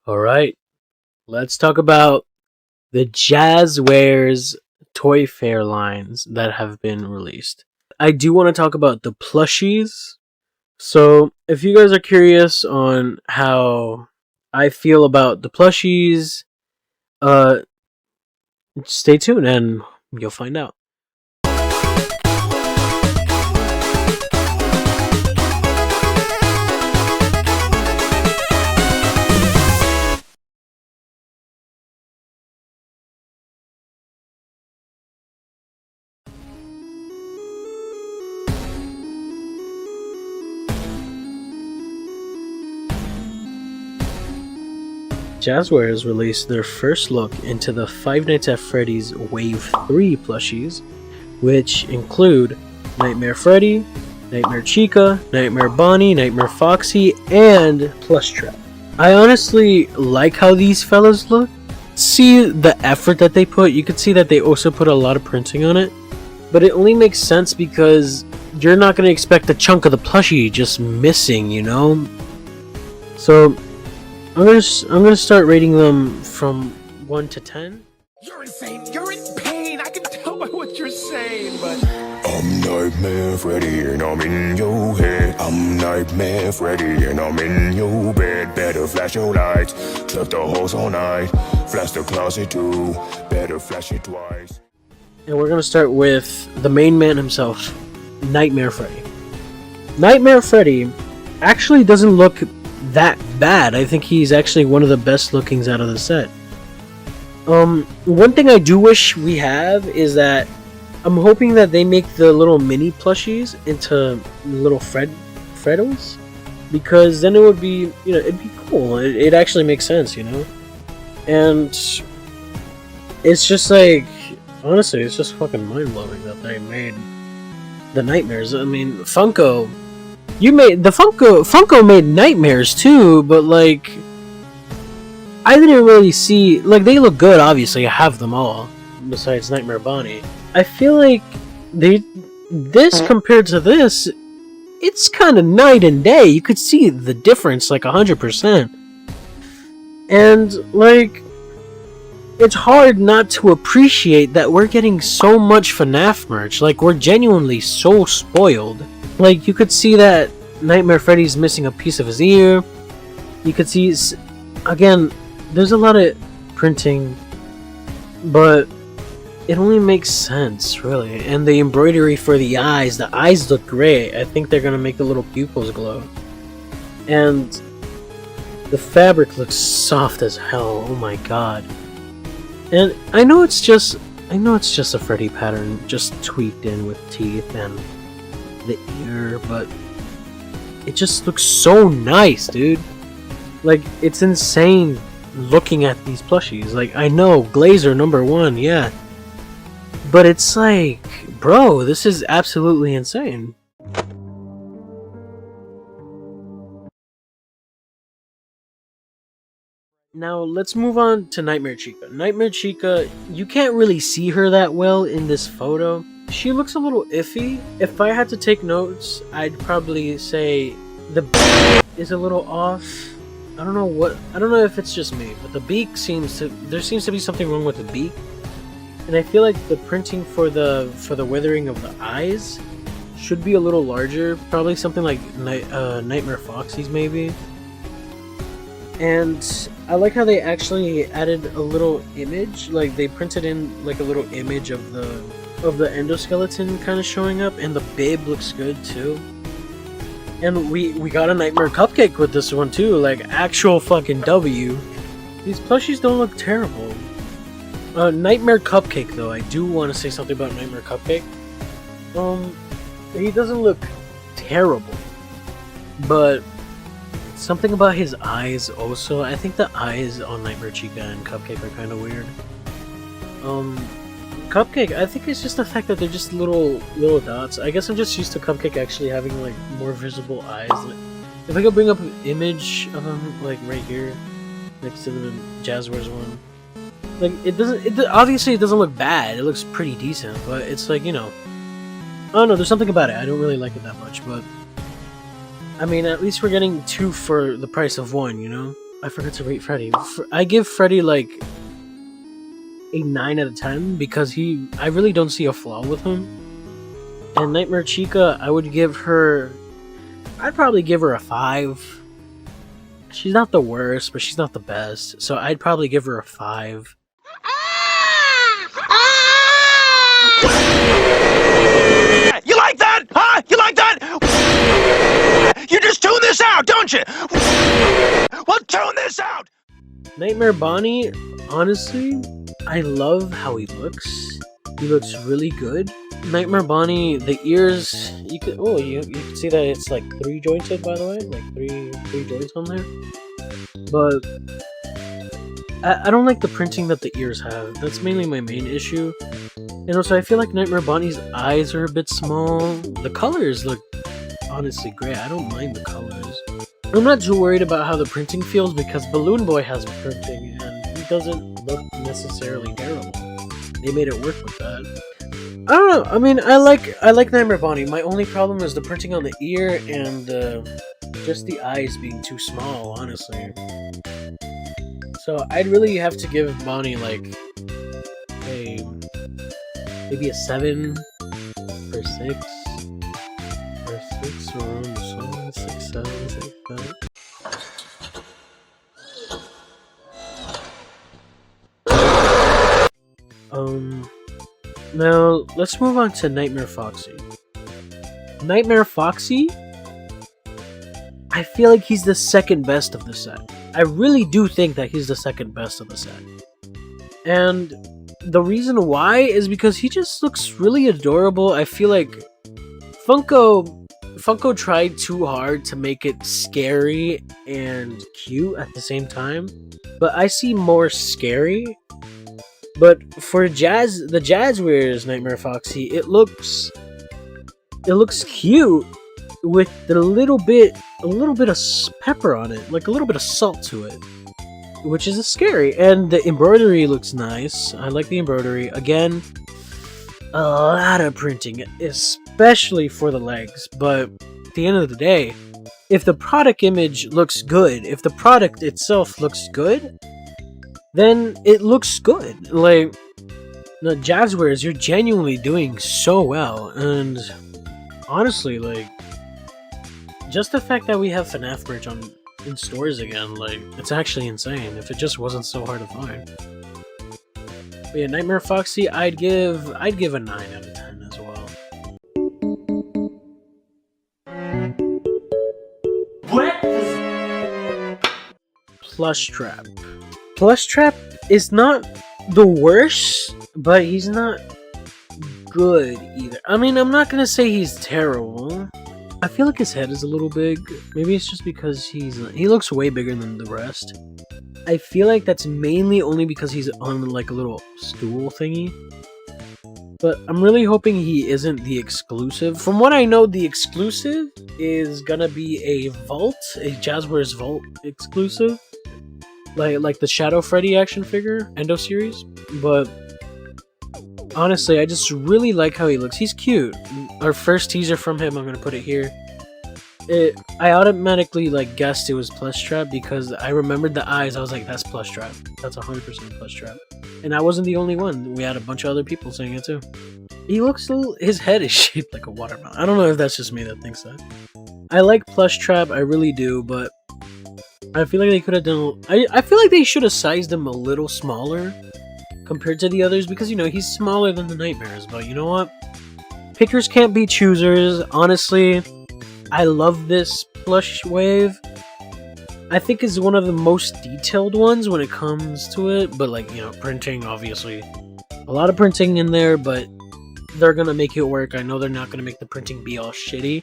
Alright, let's talk about the Jazwares ToyFair lines that have been released. I do want to talk about the Plushies. So, if you guys are curious on how I feel about the Plushies, uh, stay tuned and you'll find out. Jazwares released their first look into the Five Nights at Freddy's Wave 3 plushies, which include Nightmare Freddy, Nightmare Chica, Nightmare Bonnie, Nightmare Foxy, and Plush Trap. I honestly like how these fellas look. See the effort that they put. You can see that they also put a lot of printing on it, but it only makes sense because you're not going to expect a chunk of the plushie just missing, you know? So I'm gonna start rating them from 1 to 10. You're insane. You're in pain. I can tell by what you're saying, but I'm Nightmare Freddy and I'm in your head. I'm Nightmare Freddy and I'm in your bed. Better flash your lights. Clip the holes all night. Flash the closet too. Better flash it twice. And we're gonna start with the main man himself, Nightmare Freddy. Nightmare Freddy actually doesn't look that bad. I think he's actually one of the best lookings out of the set. One thing I do wish we have is that I'm hoping that they make the little mini plushies into little Freddos, because then it would be, you know, it'd be cool. It actually makes sense, you know. And it's just like, honestly, it's just fucking mind blowing that they made the nightmares. I mean, Funko made nightmares too, but like I didn't really see, like, they look good, obviously. I have them all besides Nightmare Bonnie. I feel like this compared to this, it's kind of night and day. You could see the difference like 100%. And like, it's hard not to appreciate that we're getting so much FNAF merch. Like, we're genuinely so spoiled. Like, you could see that Nightmare Freddy's missing a piece of his ear. You could see, again, there's a lot of printing, but it only makes sense, really. And the embroidery for the eyes look great. I think they're gonna make the little pupils glow. And the fabric looks soft as hell. Oh my god. And I know it's just a Freddy pattern, just tweaked in with teeth and the ear, but it just looks so nice, dude. Like, it's insane looking at these plushies. Like, I know, Glazer #1, yeah. But it's like, bro, this is absolutely insane. Now, let's move on to Nightmare Chica. Nightmare Chica, you can't really see her that well in this photo. She looks a little iffy. If I had to take notes, I'd probably say the beak is a little off. I don't know if it's just me, but the beak there seems to be something wrong with the beak. And I feel like the printing for the withering of the eyes should be a little larger, probably something like Nightmare Foxy's maybe. And I like how they actually added a little image, like they printed in like a little image of the endoskeleton kind of showing up, and the bib looks good too. And we got a Nightmare Cupcake with this one too, like actual fucking W. These plushies don't look terrible. Nightmare Cupcake though, I do want to say something about Nightmare Cupcake. He doesn't look terrible, but something about his eyes also. I think the eyes on Nightmare Chica and Cupcake are kind of weird. Cupcake, I think it's just the fact that they're just little dots. I guess I'm just used to Cupcake actually having like more visible eyes. Like, if I could bring up an image of him like right here next to the Jazwares one, like obviously it doesn't look bad. It looks pretty decent, but it's like, you know, I don't know, there's something about it. I don't really like it that much, but I mean, at least we're getting two for the price of one, you know? I forgot to rate Freddy. I give Freddy like a 9 out of 10 because I really don't see a flaw with him. And Nightmare Chica, I'd probably give her a 5. She's not the worst, but she's not the best. So I'd probably give her a 5. You like that? Huh? You like that? You just tune this out, don't you? Well, tune this out! Nightmare Bonnie, honestly, I love how he looks. He looks really good. Nightmare Bonnie, the ears, you can see that it's like 3 jointed, by the way, like three joints on there. But I don't like the printing that the ears have. That's mainly my main issue. And also, I feel like Nightmare Bonnie's eyes are a bit small. The colors look honestly great. I don't mind the colors. I'm not too worried about how the printing feels because Balloon Boy has printing and he doesn't look necessarily terrible. They made it work with that. I don't know. I mean, I like Nightmare Bonnie. My only problem is the printing on the ear and just the eyes being too small, honestly. So I'd really have to give Bonnie like maybe a 7 or 6 or around 6, 7, 6, 7. Now let's move on to Nightmare Foxy. Nightmare Foxy, I feel like he's the second best of the set. I really do think that he's the second best of the set. And the reason why is because he just looks really adorable. I feel like Funko tried too hard to make it scary and cute at the same time. But I see more scary. But for the Jazwares Nightmare Foxy, it looks cute with a little bit of pepper on it, like a little bit of salt to it, which is scary. And the embroidery looks nice. I like the embroidery. Again, a lot of printing, especially for the legs. But at the end of the day, if the product image looks good, if the product itself looks good, then it looks good. Like, the Jazwares, you're genuinely doing so well. And honestly, like, just the fact that we have FNAF merch in stores again, like, it's actually insane. If it just wasn't so hard to find. But yeah, Nightmare Foxy, I'd give a 9 out of 10 as well. What? Plush Trap. Plush Trap is not the worst, but he's not good either. I mean, I'm not gonna say he's terrible. I feel like his head is a little big. Maybe it's just because he looks way bigger than the rest. I feel like that's mainly only because he's on like a little stool thingy. But I'm really hoping he isn't the exclusive. From what I know, the exclusive is gonna be a Jazwares Vault exclusive. Like the Shadow Freddy action figure, Endo series. But honestly, I just really like how he looks. He's cute. Our first teaser from him, I'm gonna put it here. I automatically like guessed it was Plush Trap because I remembered the eyes. I was like, that's Plush Trap. That's 100% Plush Trap. And I wasn't the only one. We had a bunch of other people saying it too. He looks his head is shaped like a watermelon. I don't know if that's just me that thinks that. I like Plush Trap, I really do, but I feel like they could have done... I feel like they should have sized him a little smaller compared to the others because, you know, he's smaller than the Nightmares. But you know what? Pickers can't be choosers. Honestly, I love this plush wave. I think it's one of the most detailed ones when it comes to it. But, like, you know, printing, obviously. A lot of printing in there, but they're going to make it work. I know they're not going to make the printing be all shitty.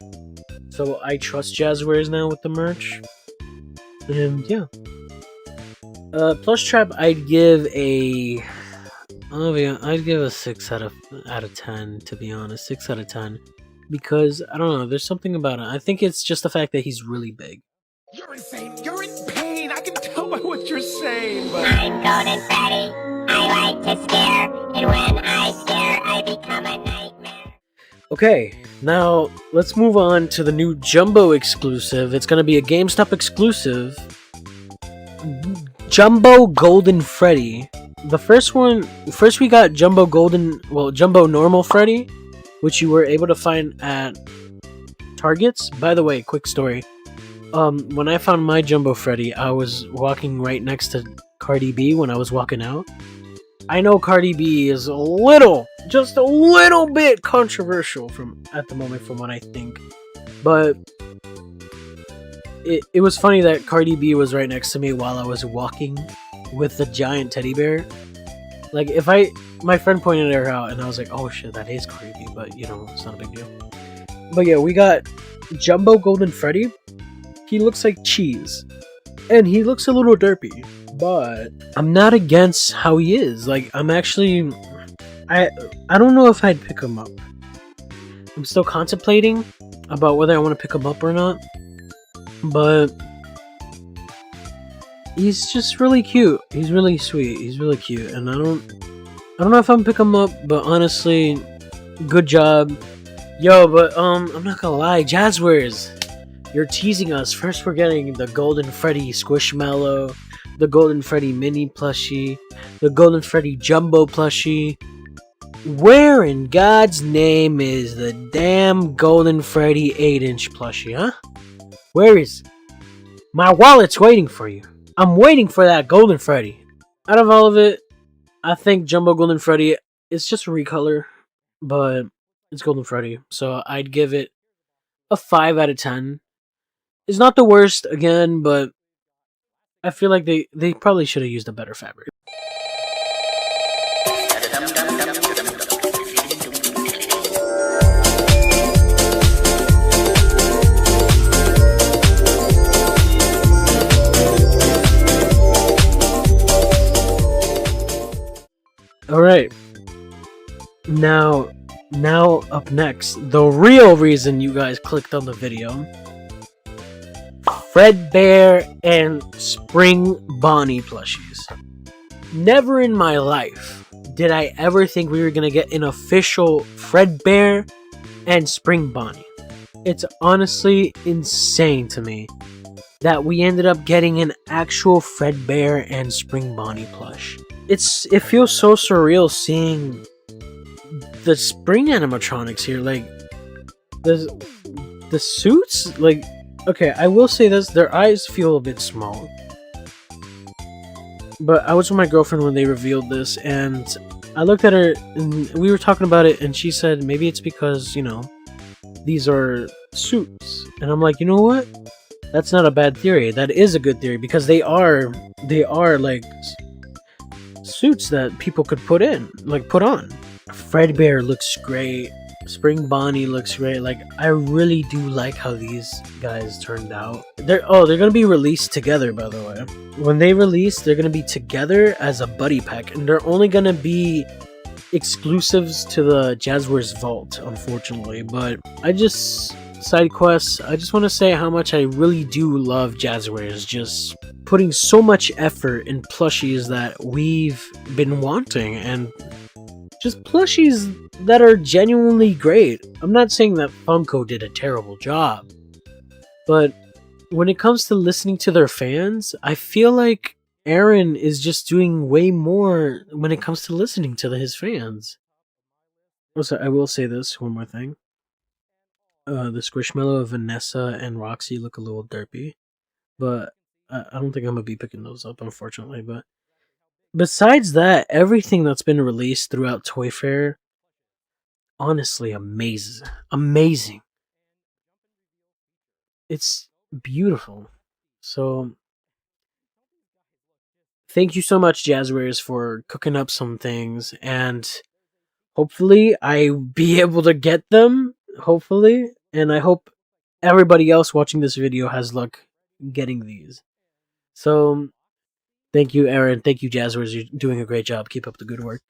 So I trust Jazwares now with the merch. And yeah. Plush Trap, I'd give a... Oh yeah, I'd give a 6 out of 10, to be honest. 6 out of 10. Because, I don't know, there's something about it. I think it's just the fact that he's really big. You're insane. You're in pain. I can tell by what you're saying, but... I'm Golden Freddy. I like to scare, and when I scare, I become a nightmare. Okay, now let's move on to the new Jumbo exclusive. It's going to be a GameStop exclusive. Jumbo Golden Freddy. The first we got Jumbo Golden, well, Jumbo Normal Freddy, which you were able to find at Targets. By the way, quick story. When I found my Jumbo Freddy, I was walking right next to Cardi B when I was walking out. I know Cardi B is just a little bit controversial at the moment from what I think. But it was funny that Cardi B was right next to me while I was walking with the giant teddy bear. Like, my friend pointed her out and I was like, oh shit, that is Cardi B, but you know, it's not a big deal. But yeah, we got Jumbo Golden Freddy. He looks like cheese. And he looks a little derpy. But I'm not against how he is. Like, I'm actually... I don't know if I'd pick him up. I'm still contemplating about whether I want to pick him up or not. But... he's just really cute. He's really sweet. He's really cute. And I don't know if I'm gonna pick him up, but honestly, good job. Yo, but I'm not gonna lie, Jazwares, you're teasing us. First we're getting the Golden Freddy Squishmallow, the Golden Freddy Mini Plushie, the Golden Freddy Jumbo Plushie. Where in God's name is the damn Golden Freddy 8-inch plushie, huh? Where is it? My wallet's waiting for you. I'm waiting for that Golden Freddy. Out of all of it, I think Jumbo Golden Freddy is just a recolor, but it's Golden Freddy, so I'd give it a 5 out of 10. It's not the worst, again, but I feel like they probably should have used a better fabric. Alright, now up next, the real reason you guys clicked on the video. Fredbear and Spring Bonnie plushies. Never in my life did I ever think we were going to get an official Fredbear and Spring Bonnie. It's honestly insane to me that we ended up getting an actual Fredbear and Spring Bonnie plush. It feels so surreal seeing the spring animatronics here, like the suits, like, okay, I will say this, their eyes feel a bit small. But I was with my girlfriend when they revealed this, and I looked at her and we were talking about it, and she said maybe it's because, you know, these are suits. And I'm like, you know what? That's not a bad theory. That is a good theory, because they are like suits that people could put on. Fredbear looks great. Spring Bonnie looks great. Like, I really do like how these guys turned out. They're gonna be released together, by the way. When they release, they're gonna be together as a buddy pack, and they're only gonna be exclusives to the Jazwares vault, unfortunately. But side quests, I just want to say how much I really do love Jazwares, just putting so much effort in plushies that we've been wanting, and just plushies that are genuinely great. I'm not saying that Funko did a terrible job, but when it comes to listening to their fans, I feel like Aaron is just doing way more when it comes to listening to his fans. Also, I will say this, one more thing. The Squishmallow of Vanessa and Roxy look a little derpy, but I don't think I'm gonna be picking those up, unfortunately. But besides that, everything that's been released throughout Toy Fair, honestly, amazing. It's beautiful. So thank you so much, Jazwares, for cooking up some things, and hopefully I'll be able to get them. Hopefully, and I hope everybody else watching this video has luck getting these. So thank you, Aaron. Thank you, Jazwares. You're doing a great job. Keep up the good work.